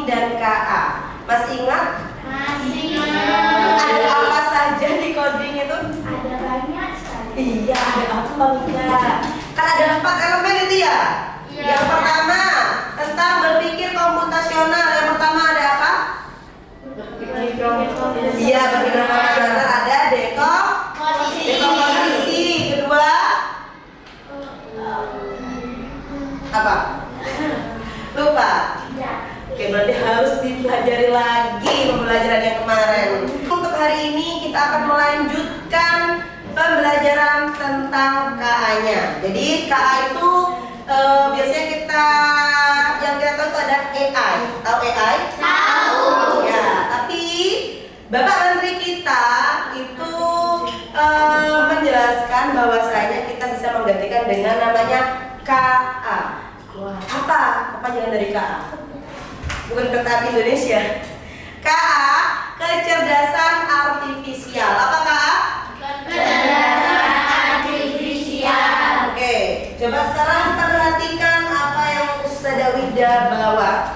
dan KA. Masih ingat? Masih. Ada apa saja di coding itu? Ada banyak sekali. Iya, ada apa Mika? Kan ada 4 elemen itu ya? Iya. Yang pertama tentang berpikir komputasional. Yang pertama ada apa? Iya, berpikir komputasional ada dekomposisi. Kedua apa? Lupa. Oke, berarti harus dipelajari lagi pembelajaran yang kemarin. Untuk hari ini kita akan melanjutkan pembelajaran tentang KA-nya. Jadi KA itu biasanya yang kita tahu itu ada AI. Tahu AI? Tahu. Ya, tapi Bapak Menteri kita itu menjelaskan bahwasanya kita bisa menggantikan dengan namanya KA. Wah, apa? Kepanjangan dari KA? Bukan kereta api Indonesia. KA, kecerdasan artifisial. Apa KA? Kecerdasan artifisial. Oke, coba sekarang perhatikan apa yang Ustazah Wida bawa.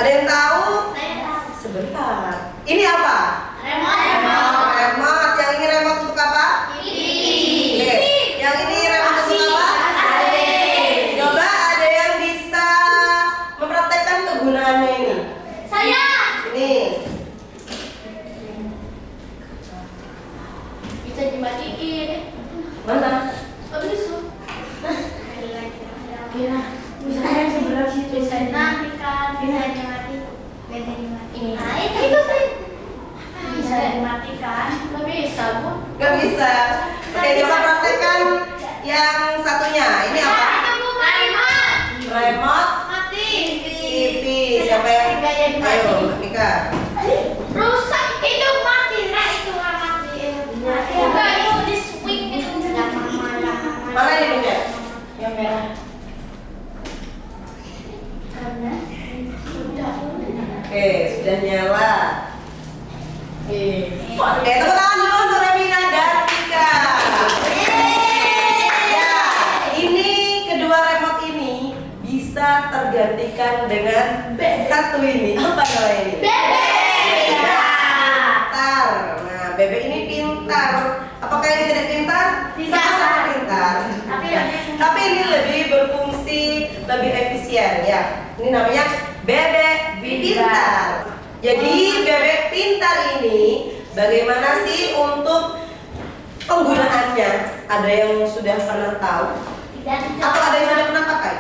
Ada yang tahu? Saya tahu. Sebentar. Ini apa? Remote. Remote. Yang ini remote untuk apa? Oke. Yang ini remote untuk apa? Coba ada yang bisa mempraktekkan kegunaannya ini. Saya. Ini. Bisa dimatiin. Mana? Oh, bisa. Ya, misalnya sebelah situ bisa dimatikan, bisa dimatikan. Nah, itu sih. Bisa dimatikan. Nggak bisa, Bu. Gak bisa. Oke, coba praktekkan yang satunya. Ini apa? Remote TV. Siapa yang? Ayo, Mika. Rusak itu mati, nah itu nggak mati. Bukan itu di swing itu. Mana ini Mika? Yang merah. Karena sudah. Oke, sudah nyala. Oke, tepuk tangan dulu untuk Revina dan Mika. Ya, ini kedua remote ini bisa tergantikan dengan satu ini. Apa namanya ini? Pintar. Nah, bebek ini pintar. Apakah ini tidak pintar? Tidak. Sama-sama pintar. Ya. Tapi ini lebih berfungsi, lebih efisien ya. Ini namanya bebek pintar. Jadi bebek pintar ini bagaimana sih untuk penggunaannya? Ada yang sudah pernah tahu? Atau ada yang sudah pernah pakai?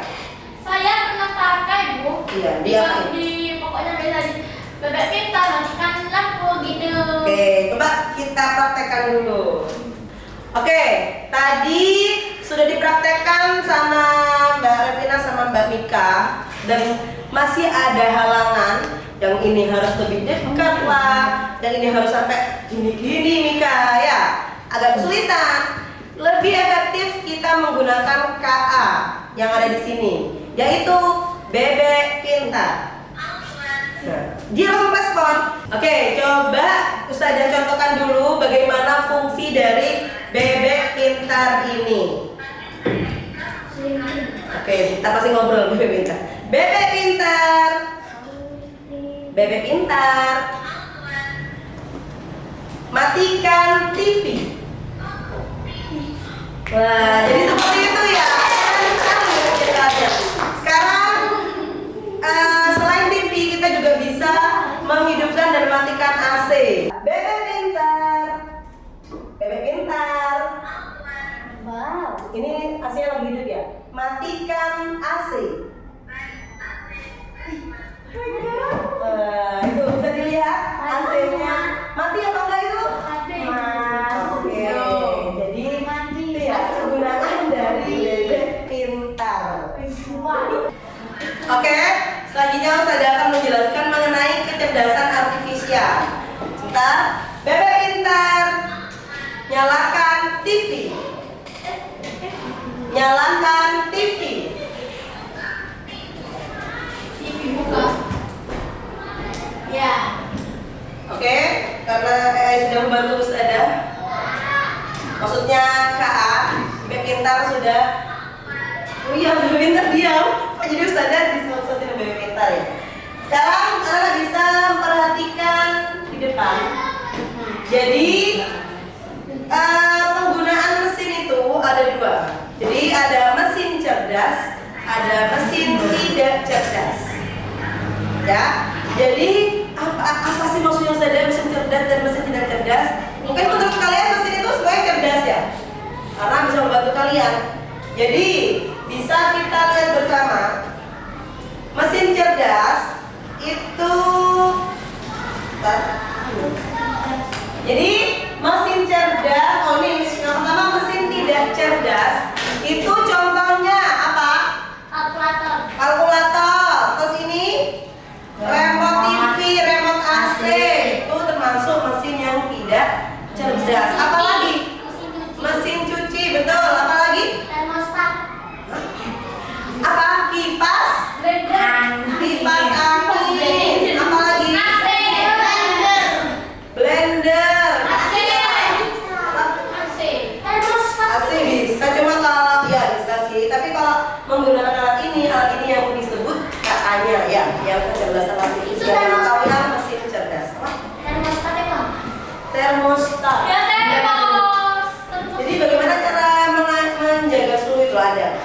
Saya pernah pakai, Bu. Iya, diapain? Pokoknya bisa di bebek pintar matikan lampu gitu. Oke, coba kita praktekkan dulu. Oke, tadi sudah dipraktekkan sama Mbak Revina sama Mbak Mika dan masih ada halangan. Yang ini harus lebih dekat lah, yang ini harus sampai gini-gini Mika ya, agak kesulitan. Lebih efektif kita menggunakan KA yang ada di sini, yaitu bebek pintar. Nah, dia langsung respon. Oke, coba Ustazah contohkan dulu bagaimana fungsi dari bebek pintar ini. Oke, kita pasti ngobrol bebek pintar. Bebek pintar. Bebek pintar. Matikan TV. Wah, jadi seperti itu ya. Sekarang selain TV kita juga bisa menghidupkan dan mematikan AC. Bebek pintar. Bebek pintar. Wow, ini AC yang lagi hidup ya. Matikan AC. Itu bisa dilihat AC-nya mati apa enggak itu? Oke, jadi itu ya kegunaan dari bebek pintar. Oke, selanjutnya saya akan menjelaskan mengenai kecerdasan artifisial. Sebentar, bebek pintar, nyalakan TV. Nyalakan TV. TV buka. Ya. Oke, karena AI sudah membantu Ustazah. Maksudnya KA, bebek pintar sudah. Oh iya, bebek pintar diam. Kok jadi Ustazah disebut bebek pintar ya? Sekarang anak bisa memperhatikan di depan. Jadi penggunaan mesin itu ada dua. Jadi ada mesin cerdas, ada mesin tidak cerdas. Ya. Jadi apa sih maksudnya saja mesin cerdas dan mesin tidak cerdas? Mungkin menurut kalian mesin itu semuanya cerdas ya, karena bisa membantu kalian. Jadi bisa kita lihat bersama. Mesin cerdas itu jadi mesin cerdas, ini yang pertama mesin tidak cerdas itu contohnya apa? Kalkulator. Terus ini remote TV, remote AC itu termasuk mesin yang tidak cerdas. Apalagi? Mesin cuci, betul. Apalagi? Apa? Kipas? Kipas angin. Apalagi? Blender. AC bisa, cuma kalau ya bisa sih. Tapi kalau menggunakan alat ini yang disebut KA-nya ya, yang kecerdasan artifisial atau yang mesin cerdas. Apa? Termostat. Jadi bagaimana cara menjaga suhu itu ada?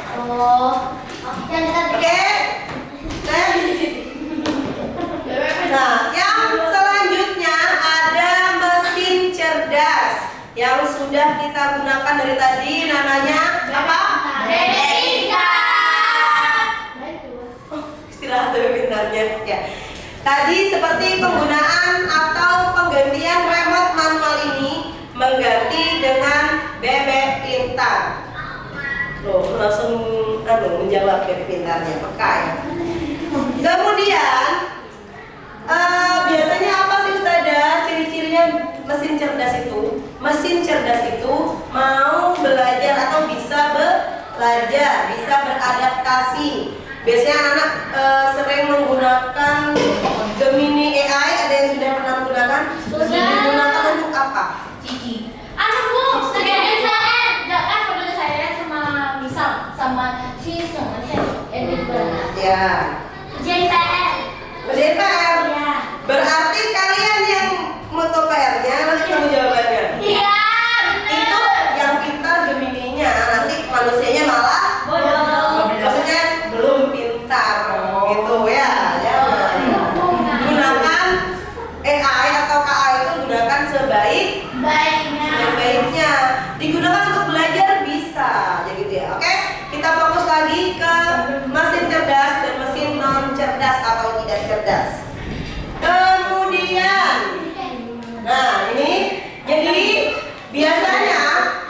Oke. Nah, yang selanjutnya ada mesin cerdas yang sudah kita gunakan dari tadi, namanya apa? Istirahat dulu pintarnya ya. Tadi seperti penggunaan atau penggantian remote manual ini mengganti dengan bebek pintar. Loh, langsung menjawab bebek pintarnya, peka ya. Kemudian biasanya apa sih Ustazah ciri-cirinya mesin cerdas itu? Mesin cerdas itu mau belajar atau bisa belajar, bisa beradaptasi. Biasanya anak sering menggunakan Gemini AI, ada yang sudah pernah menggunakan? Digunakan untuk apa? Ya. Kerjain PR. Berarti kalian yang moto PR-nya nanti kamu jawabannya. Iya, Itu yang pintar Gemininya, nanti manusianya malah bodoh. maksudnya belum pintar gitu ya. Gunakan AI atau KA itu gunakan sebaik-baiknya. Digunakan untuk belajar bisa, ya gitu ya. Oke, kita fokus lagi ke mesin cerdas dan mesin non cerdas atau tidak cerdas. Kemudian, nah ini jadi biasanya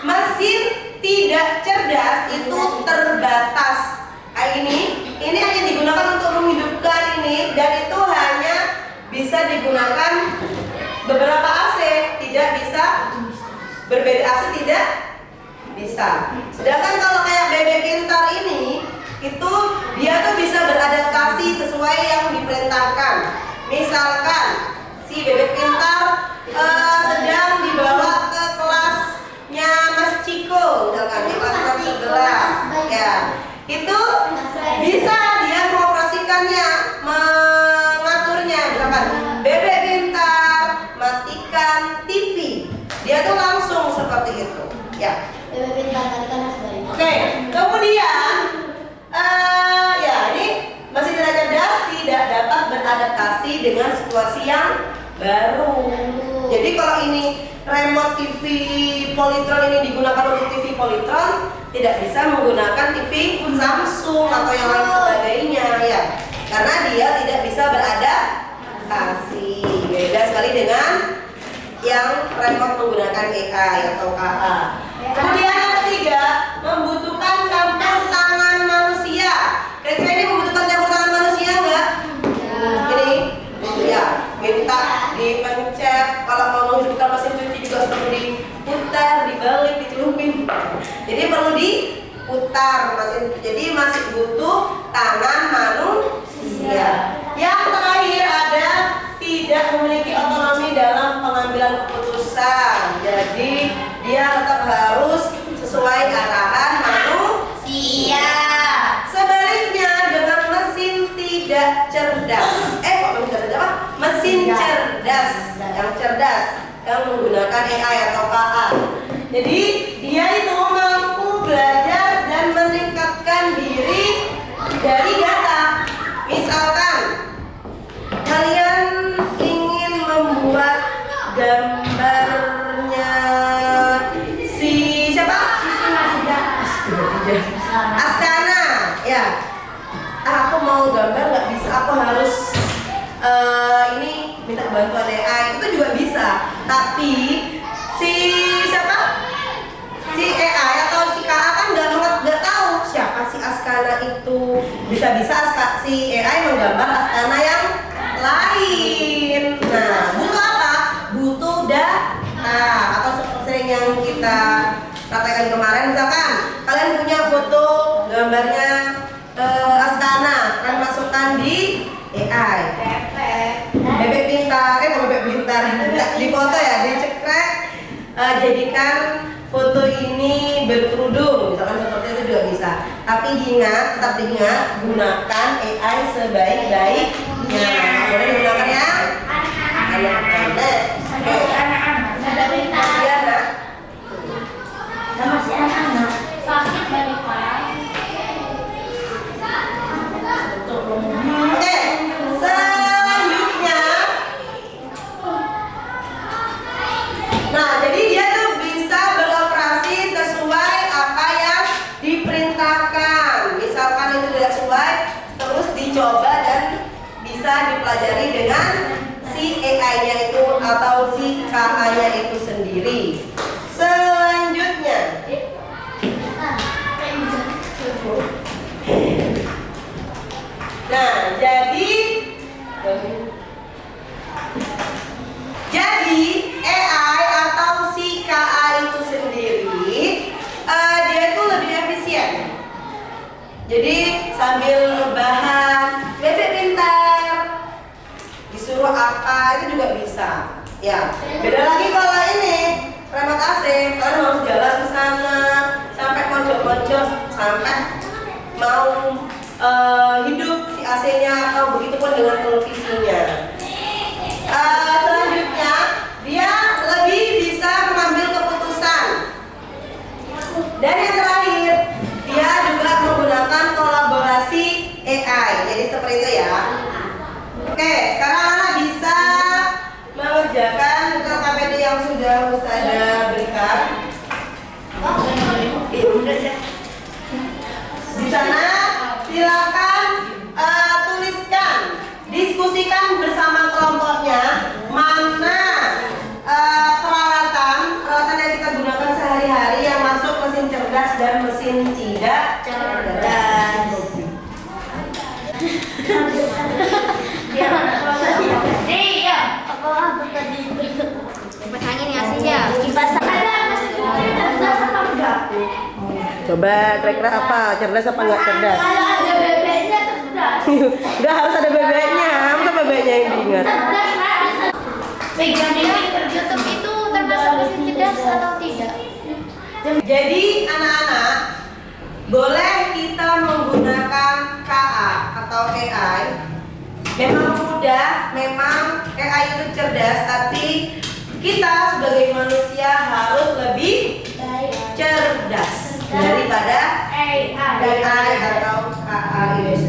mesin tidak cerdas itu terbatas. Ini hanya digunakan untuk menghidupkan ini, dan itu hanya bisa digunakan beberapa AC, tidak bisa berbeda AC, tidak bisa. Sedangkan kalau kayak bebek pintar ini, itu dia tuh bisa beradaptasi sesuai yang diperintahkan. Misalkan si bebek pintar sedang dibawa ke kelasnya Mas Ciko, misalkan di kelas sebelah, ya itu bisa dia mengoperasikannya, mengaturnya. Misalkan bebek pintar matikan TV, dia tuh langsung seperti itu, ya. Oke, kemudian ya ini masih tidak cerdas, tidak dapat beradaptasi dengan situasi yang baru. Jadi kalau ini remote TV Polytron ini digunakan untuk TV Polytron, tidak bisa menggunakan TV Samsung atau yang lain sebagainya ya, karena dia tidak bisa beradaptasi. Beda sekali dengan yang remote menggunakan AI atau KA. Kemudian yang ketiga, membutuhkan campur tangan manusia. Kira-kira ini membutuhkan campur tangan manusia enggak? Ini ya, minta dipencet. Kalau mau menghidupkan mesin cuci juga perlu diputar, dibalik, dicelupin. Jadi perlu diputar mesin. Jadi masih butuh tangan manusia. Yang terakhir ada tidak memiliki otonomi dalam pengambilan keputusan. Jadi dia tetap harus sesuai arahan manusia. Sebaliknya dengan mesin tidak cerdas, kok yang menggunakan AI atau KA. Jadi dia itu mampu belajar dan meningkatkan diri dari data. Misalkan kalian ingin membuat gambarnya si siapa? Askana, ya. Aku mau gambar nggak bisa, aku harus ini minta bantuan AI, itu juga bisa. Tapi si siapa? Si AI atau si KA kan nggak tahu siapa si Askana itu. Bisa-bisa si AI menggambar Askana yang lain. Nah, butuh apa? Butuh data atau seperti yang kita praktekkan kemarin. Misalkan kalian punya foto gambarnya Askana, kalian masukkan di AI. Bebek pintar, bebek pintar di foto ya, dicekrek, jadikan foto ini berkerudung, misalkan seperti itu juga bisa. Tapi tetap diingat, gunakan AI sebaik-baiknya. Boleh digunakan ya? Anak-anak. Iya, Nak. Masih anak-anak. Sakit dari Oke, selanjutnya. Nah, jadi dia tuh bisa beroperasi sesuai apa yang diperintahkan. Misalkan itu tidak sesuai, terus dicoba dan bisa dipelajari dengan si AI-nya itu atau si KA-nya itu sendiri. Selanjutnya. Nah, jadi AI atau si KA itu sendiri dia itu lebih efisien. Jadi sambil rebahan, bebek pintar, disuruh apa itu juga bisa. Ya, beda lagi kalau ini remote AC, kalian harus jalan ke sana sampai mojok-mojok sampai mau hidup si AC-nya atau begitu pun dengan televisinya. Selanjutnya dia lebih bisa mengambil keputusan. Dan yang terakhir dia juga menggunakan kolaborasi AI. Jadi seperti itu ya. Oke, sekarang anak bisa mengerjakan tugas KPD yang sudah Ustazah berikan. Di sana silakan tuliskan, diskusikan bersama kelompoknya mana peralatan yang kita gunakan sehari-hari yang masuk mesin cerdas dan mesin tidak cerdas. Iya. Apa tadi? Kipas angin ya aslinya. Kipas angin. Coba kira-kira apa? Cerdas apa enggak cerdas? Kalau ada bebeknya cerdas. Enggak harus ada bebeknya, masa bebeknya yang diingat? Cerdas kan? Pegang di YouTube itu termasuk mesin cerdas atau tidak? Jadi anak-anak boleh kita menggunakan KA atau AI. Memang mudah, memang AI itu cerdas, tapi kita sebagai manusia harus lebih cerdas daripada AI atau KA itu